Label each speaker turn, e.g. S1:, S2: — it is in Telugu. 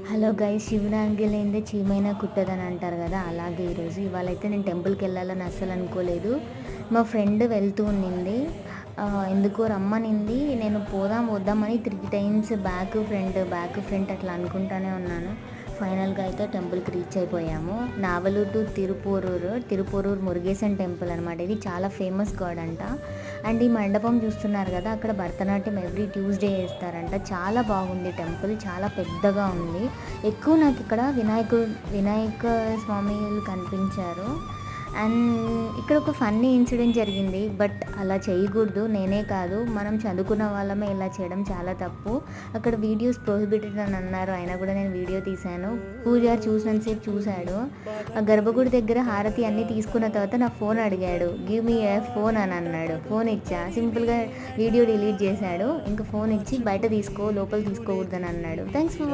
S1: హలో గైస్, శివునాంగి లేనిదే చీమైనా కుట్టదని అంటారు కదా. అలాగే ఇవాళ అయితే నేను టెంపుల్కి వెళ్ళాలని అస్సలు అనుకోలేదు. మా ఫ్రెండ్ వెళ్తూ ఉండింది, ఎందుకో రమ్మనింది. నేను వద్దామని 3 టైమ్స్ బ్యాక్ ఫ్రంట్ అట్లా అనుకుంటానే ఉన్నాను. ఫైనల్గా అయితే టెంపుల్కి రీచ్ అయిపోయాము. నావలూరు టు తిరుపూరూరు మురుగేశన్ టెంపుల్ అనమాట. ఇది చాలా ఫేమస్ గాడ్ అంట. అండ్ ఈ మండపం చూస్తున్నారు కదా, అక్కడ భరతనాట్యం ఎవ్రీ ట్యూస్డే వేస్తారంట. చాలా బాగుంది టెంపుల్, చాలా పెద్దగా ఉంది. ఎక్కువ నాకు ఇక్కడ వినాయక స్వామిలు కనిపించారు. అండ్ ఇక్కడ ఒక ఫన్నీ ఇన్సిడెంట్ జరిగింది, బట్ అలా చేయకూడదు. నేనే కాదు, మనం చదువుకున్న వాళ్ళమే ఇలా చేయడం చాలా తప్పు. అక్కడ వీడియోస్ ప్రొహిబిటెడ్ అని అన్నారు, అయినా కూడా నేను వీడియో తీశాను. పూజారి చూసినంతసేపు చూశాడు. ఆ గర్భగుడి దగ్గర హారతి అన్నీ తీసుకున్న తర్వాత నా ఫోన్ అడిగాడు. గివ్ మీ ఏ ఫోన్ అని అన్నాడు. ఫోన్ ఇచ్చా, సింపుల్గా వీడియో డిలీట్ చేశాడు. ఇంకా ఫోన్ ఇచ్చి బయట తీసుకో, లోపల తీసుకోకూడదని అన్నాడు. Thanks for